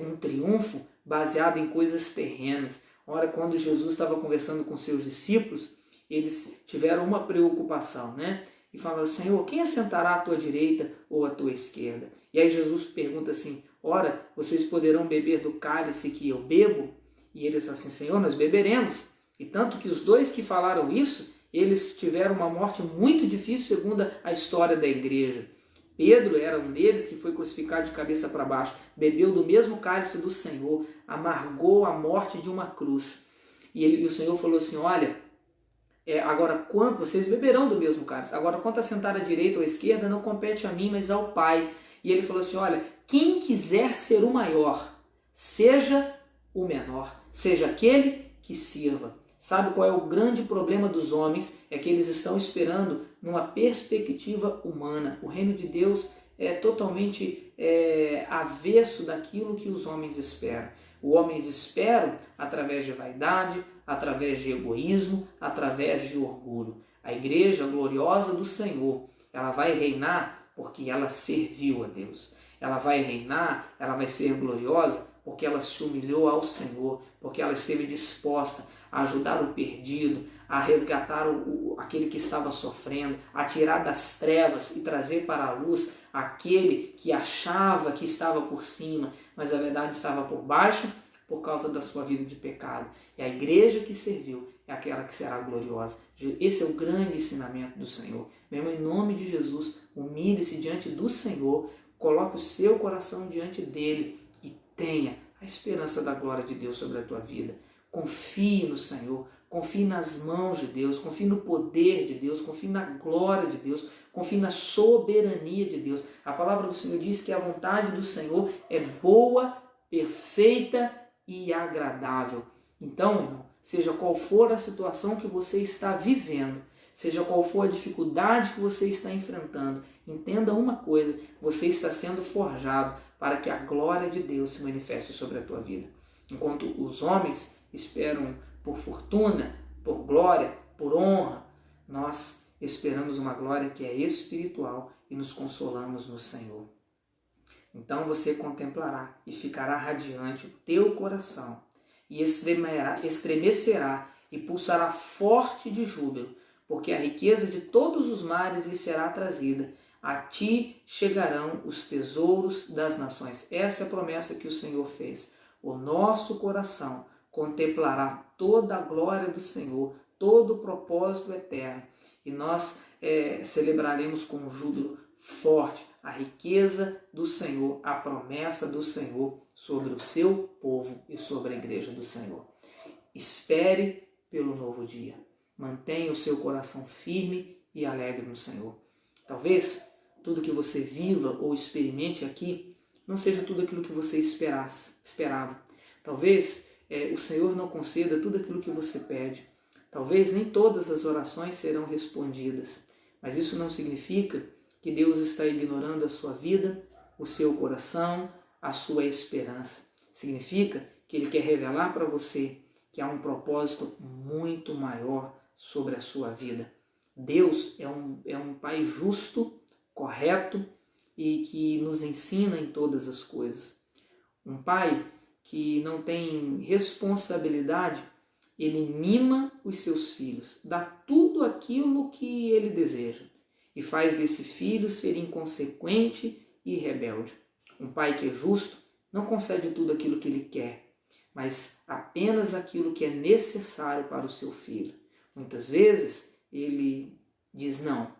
um triunfo baseado em coisas terrenas. Ora, quando Jesus estava conversando com seus discípulos, eles tiveram uma preocupação, né? E falaram, Senhor, quem assentará à tua direita ou à tua esquerda? E aí Jesus pergunta assim, ora, vocês poderão beber do cálice que eu bebo? E eles falam assim, Senhor, nós beberemos. E tanto que os dois que falaram isso, eles tiveram uma morte muito difícil segundo a história da igreja. Pedro era um deles que foi crucificado de cabeça para baixo, bebeu do mesmo cálice do Senhor, amargou a morte de uma cruz. E o Senhor falou assim, olha, agora quanto vocês beberão do mesmo cálice, agora quanto a sentar à direita ou à esquerda não compete a mim, mas ao Pai. E ele falou assim, olha, quem quiser ser o maior, seja o menor, seja aquele que sirva. Sabe qual é o grande problema dos homens? É que eles estão esperando numa perspectiva humana. O reino de Deus é totalmente avesso daquilo que os homens esperam. Os homens esperam através de vaidade, através de egoísmo, através de orgulho. A igreja gloriosa do Senhor, ela vai reinar porque ela serviu a Deus. Ela vai reinar, ela vai ser gloriosa porque ela se humilhou ao Senhor, porque ela esteve disposta a ajudar o perdido, a resgatar aquele que estava sofrendo, a tirar das trevas e trazer para a luz aquele que achava que estava por cima, mas a verdade estava por baixo por causa da sua vida de pecado. E a igreja que serviu é aquela que será gloriosa. Esse é o grande ensinamento do Senhor. Meu irmão, em nome de Jesus, humilhe-se diante do Senhor, coloque o seu coração diante dele e tenha a esperança da glória de Deus sobre a tua vida. Confie no Senhor, confie nas mãos de Deus, confie no poder de Deus, confie na glória de Deus, confie na soberania de Deus. A palavra do Senhor diz que a vontade do Senhor é boa, perfeita e agradável. Então, irmão, seja qual for a situação que você está vivendo, seja qual for a dificuldade que você está enfrentando, entenda uma coisa: você está sendo forjado para que a glória de Deus se manifeste sobre a tua vida. Enquanto os homens esperam por fortuna, por glória, por honra, nós esperamos uma glória que é espiritual e nos consolamos no Senhor. Então você contemplará e ficará radiante o teu coração, e estremecerá e pulsará forte de júbilo, porque a riqueza de todos os mares lhe será trazida. A ti chegarão os tesouros das nações. Essa é a promessa que o Senhor fez. O nosso coração contemplará toda a glória do Senhor, todo o propósito eterno, e nós celebraremos com júbilo forte a riqueza do Senhor, a promessa do Senhor sobre o seu povo e sobre a igreja do Senhor. Espere pelo novo dia. Mantenha o seu coração firme e alegre no Senhor. Talvez tudo que você viva ou experimente aqui não seja tudo aquilo que você esperava. Talvez o Senhor não conceda tudo aquilo que você pede. Talvez nem todas as orações serão respondidas. Mas isso não significa que Deus está ignorando a sua vida, o seu coração, a sua esperança. Significa que Ele quer revelar para você que há um propósito muito maior sobre a sua vida. Deus é um Pai justo, correto e que nos ensina em todas as coisas. Um Pai que não tem responsabilidade, Ele mima os seus filhos, dá tudo aquilo que Ele deseja e faz desse filho ser inconsequente e rebelde. Um Pai que é justo não concede tudo aquilo que Ele quer, mas apenas aquilo que é necessário para o seu filho. Muitas vezes Ele diz não,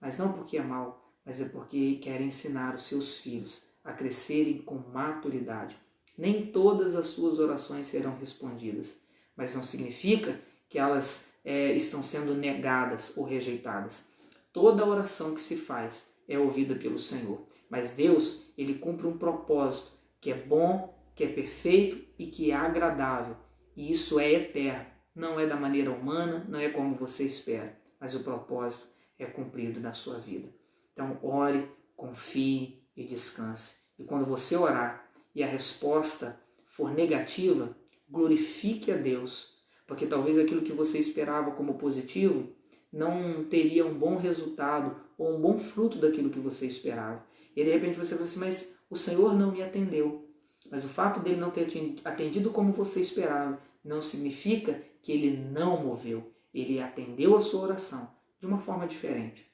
mas não porque é mau, mas é porque quer ensinar os seus filhos a crescerem com maturidade. Nem todas as suas orações serão respondidas, mas não significa que elas estão sendo negadas ou rejeitadas. Toda oração que se faz é ouvida pelo Senhor, mas Deus, Ele cumpre um propósito que é bom, que é perfeito e que é agradável, e isso é eterno. Não é da maneira humana, não é como você espera, mas o propósito é cumprido na sua vida. Então ore, confie e descanse. E quando você orar e a resposta for negativa, glorifique a Deus, porque talvez aquilo que você esperava como positivo não teria um bom resultado ou um bom fruto daquilo que você esperava. E de repente você fala assim, mas o Senhor não me atendeu. Mas o fato dele não ter atendido como você esperava não significa que ele não moveu. Ele atendeu a sua oração de uma forma diferente,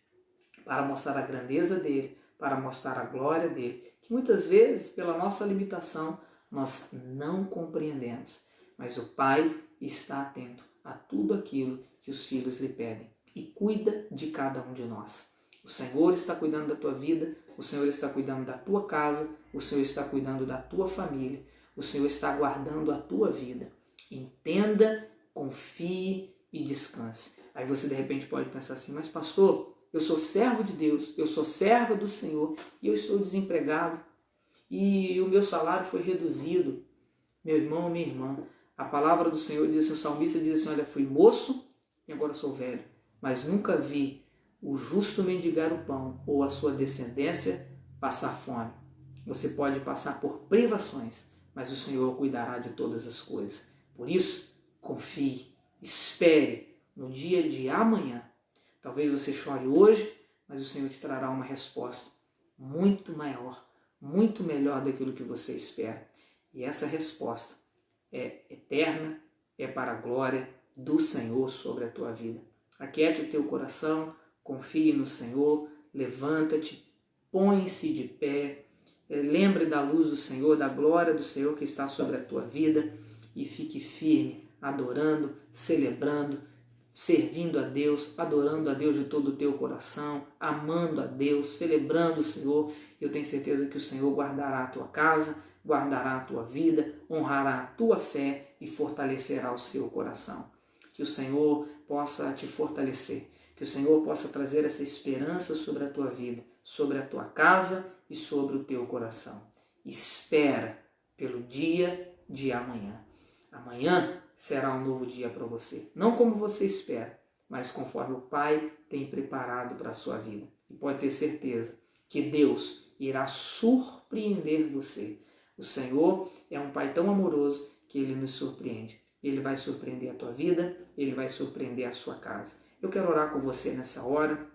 para mostrar a grandeza dele, para mostrar a glória dele, que muitas vezes, pela nossa limitação, nós não compreendemos. Mas o Pai está atento a tudo aquilo que os filhos lhe pedem e cuida de cada um de nós. O Senhor está cuidando da tua vida, o Senhor está cuidando da tua casa, o Senhor está cuidando da tua família, o Senhor está guardando a tua vida. Entenda, confie e descanse. Aí você de repente pode pensar assim, mas pastor, eu sou servo de Deus, eu sou serva do Senhor e eu estou desempregado e o meu salário foi reduzido. Meu irmão, minha irmã, a palavra do Senhor diz assim, o salmista diz assim, olha, fui moço e agora sou velho, mas nunca vi o justo mendigar o pão ou a sua descendência passar fome. Você pode passar por privações, mas o Senhor cuidará de todas as coisas. Por isso, confie, espere no dia de amanhã. Talvez você chore hoje, mas o Senhor te trará uma resposta muito maior, muito melhor daquilo que você espera. E essa resposta é eterna, é para a glória do Senhor sobre a tua vida. Aquiete o teu coração, confie no Senhor, levanta-te, põe-se de pé, lembre da luz do Senhor, da glória do Senhor que está sobre a tua vida e fique firme, adorando, celebrando, servindo a Deus, adorando a Deus de todo o teu coração, amando a Deus, celebrando o Senhor. Eu tenho certeza que o Senhor guardará a tua casa, guardará a tua vida, honrará a tua fé e fortalecerá o seu coração. Que o Senhor possa te fortalecer, que o Senhor possa trazer essa esperança sobre a tua vida, sobre a tua casa e sobre o teu coração. Espera pelo dia de amanhã. Amanhã será um novo dia para você. Não como você espera, mas conforme o Pai tem preparado para a sua vida. E pode ter certeza que Deus irá surpreender você. O Senhor é um Pai tão amoroso que Ele nos surpreende. Ele vai surpreender a tua vida, Ele vai surpreender a sua casa. Eu quero orar com você nessa hora.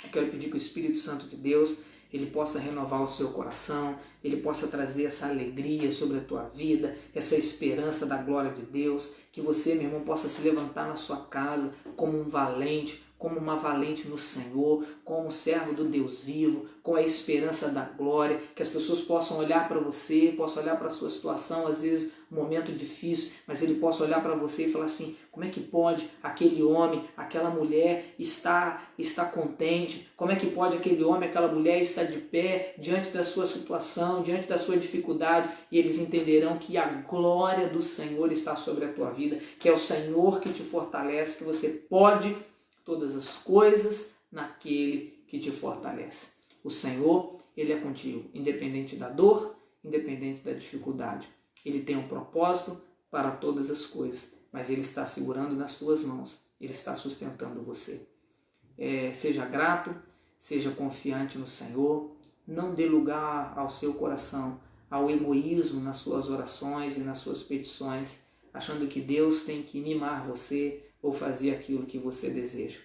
Eu quero pedir que o Espírito Santo de Deus Ele possa renovar o seu coração, Ele possa trazer essa alegria sobre a tua vida, essa esperança da glória de Deus, que você, meu irmão, possa se levantar na sua casa como um valente, como uma valente no Senhor, como um servo do Deus vivo, com a esperança da glória, que as pessoas possam olhar para você, possam olhar para a sua situação, às vezes um momento difícil, mas ele possa olhar para você e falar assim, como é que pode aquele homem, aquela mulher estar contente, como é que pode aquele homem, aquela mulher estar de pé diante da sua situação, diante da sua dificuldade, e eles entenderão que a glória do Senhor está sobre a tua vida, que é o Senhor que te fortalece, que você pode todas as coisas naquele que te fortalece. O Senhor, Ele é contigo, independente da dor, independente da dificuldade. Ele tem um propósito para todas as coisas, mas Ele está segurando nas tuas mãos, Ele está sustentando você. Seja grato, seja confiante no Senhor, não dê lugar ao seu coração, ao egoísmo nas suas orações e nas suas petições, achando que Deus tem que mimar você ou fazer aquilo que você deseja.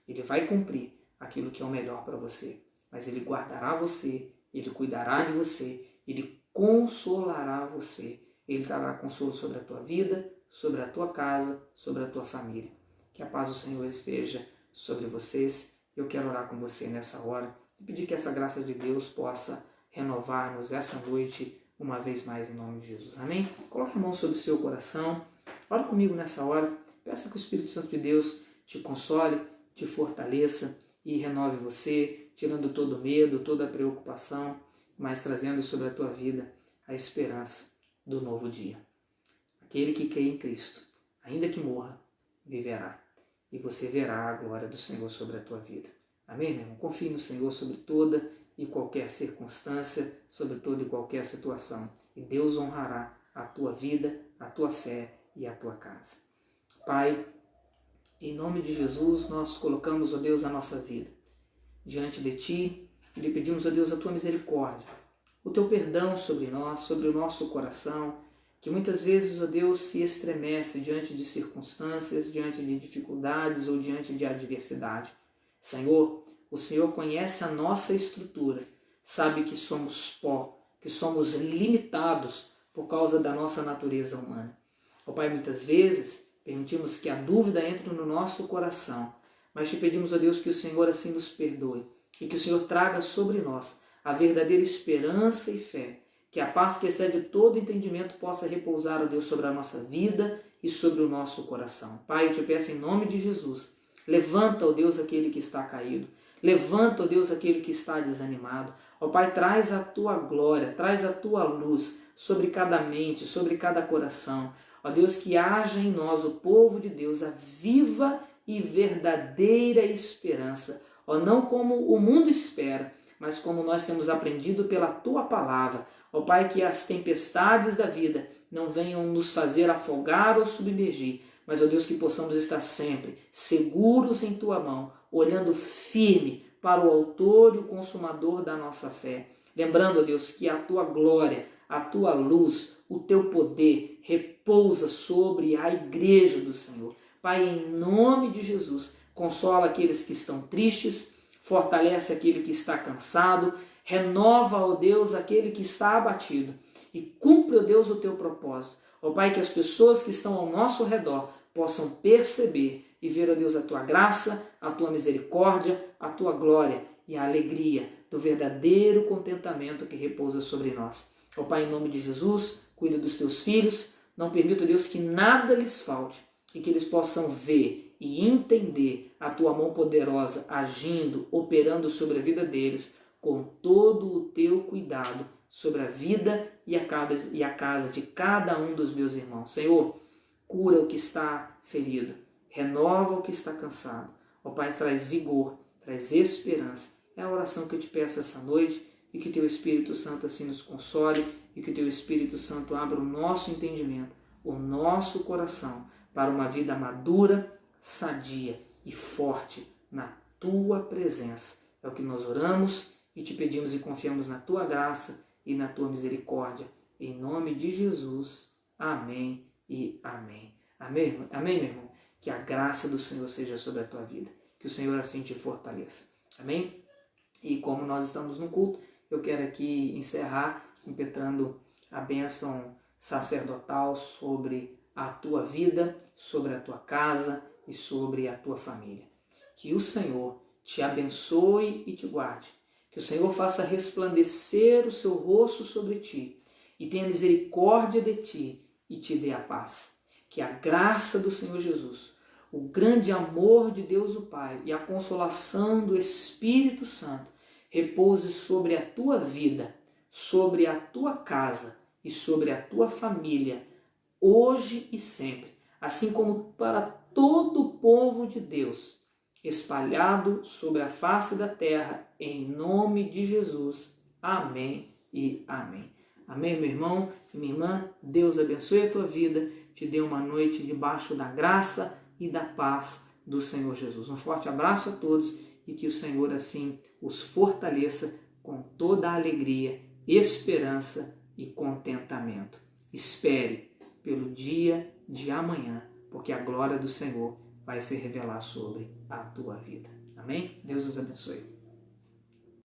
Ele vai cumprir aquilo que é o melhor para você, mas Ele guardará você, Ele cuidará de você, Ele consolará você, Ele dará consolo sobre a tua vida, sobre a tua casa, sobre a tua família. Que a paz do Senhor esteja sobre vocês. Eu quero orar com você nessa hora e pedir que essa graça de Deus possa renovar-nos essa noite uma vez mais em nome de Jesus. Amém? Coloque a mão sobre o seu coração. Ore comigo nessa hora. Peça que o Espírito Santo de Deus te console, te fortaleça e renove você, tirando todo o medo, toda a preocupação, mas trazendo sobre a tua vida a esperança do novo dia. Aquele que crê em Cristo, ainda que morra, viverá. E você verá a glória do Senhor sobre a tua vida. Amém, meu irmão? Confie no Senhor sobre toda e qualquer circunstância, sobre toda e qualquer situação. E Deus honrará a tua vida, a tua fé e a tua casa. Pai, em nome de Jesus, nós colocamos, ó Deus, a nossa vida diante de Ti e lhe pedimos, ó Deus, a Tua misericórdia, o Teu perdão sobre nós, sobre o nosso coração, que muitas vezes, ó Deus, se estremece diante de circunstâncias, diante de dificuldades ou diante de adversidade. Senhor, o Senhor conhece a nossa estrutura, sabe que somos pó, que somos limitados por causa da nossa natureza humana. Ó Pai, muitas vezes permitimos que a dúvida entre no nosso coração, mas te pedimos, ó Deus, que o Senhor assim nos perdoe e que o Senhor traga sobre nós a verdadeira esperança e fé, que a paz que excede todo entendimento possa repousar, ó Deus, sobre a nossa vida e sobre o nosso coração. Pai, eu te peço em nome de Jesus, levanta, ó Deus, aquele que está caído, levanta, ó Deus, aquele que está desanimado. Ó Pai, traz a Tua glória, traz a Tua luz sobre cada mente, sobre cada coração. Ó Deus, que haja em nós, o povo de Deus, a viva e verdadeira esperança. Ó, não como o mundo espera, mas como nós temos aprendido pela Tua palavra. Ó Pai, que as tempestades da vida não venham nos fazer afogar ou submergir, mas, ó Deus, que possamos estar sempre seguros em Tua mão, olhando firme para o autor e o consumador da nossa fé. Lembrando, ó Deus, que a Tua glória, a Tua luz, o Teu poder repousa sobre a igreja do Senhor. Pai, em nome de Jesus, consola aqueles que estão tristes, fortalece aquele que está cansado, renova, ó Deus, aquele que está abatido e cumpre, ó Deus, o Teu propósito. Ó Pai, que as pessoas que estão ao nosso redor possam perceber e ver, ó Deus, a tua graça, a tua misericórdia, a tua glória e a alegria do verdadeiro contentamento que repousa sobre nós. Ó Pai, em nome de Jesus, cuida dos teus filhos, não permita, Deus, que nada lhes falte e que eles possam ver e entender a tua mão poderosa agindo, operando sobre a vida deles, com todo o teu cuidado sobre a vida e a casa de cada um dos meus irmãos. Senhor, cura o que está ferido, renova o que está cansado. Ó Pai, traz vigor, traz esperança. É a oração que eu te peço essa noite, e que teu Espírito Santo assim nos console, e que teu Espírito Santo abra o nosso entendimento, o nosso coração, para uma vida madura, sadia e forte na tua presença. É o que nós oramos e te pedimos e confiamos na tua graça e na tua misericórdia. Em nome de Jesus. Amém e amém. Amém, amém, meu irmão? Que a graça do Senhor seja sobre a tua vida. Que o Senhor assim te fortaleça. Amém? E como nós estamos no culto, eu quero aqui encerrar impetrando a bênção sacerdotal sobre a tua vida, sobre a tua casa e sobre a tua família. Que o Senhor te abençoe e te guarde. Que o Senhor faça resplandecer o seu rosto sobre ti e tenha misericórdia de ti e te dê a paz. Que a graça do Senhor Jesus, o grande amor de Deus o Pai e a consolação do Espírito Santo repouse sobre a tua vida, sobre a tua casa e sobre a tua família, hoje e sempre, assim como para todo o povo de Deus, espalhado sobre a face da terra, em nome de Jesus. Amém e amém. Amém, meu irmão e minha irmã. Deus abençoe a tua vida, te dê uma noite debaixo da graça e da paz do Senhor Jesus. Um forte abraço a todos e que o Senhor assim os fortaleça com toda a alegria, esperança e contentamento. Espere pelo dia de amanhã, porque a glória do Senhor vai se revelar sobre a tua vida. Amém? Deus os abençoe.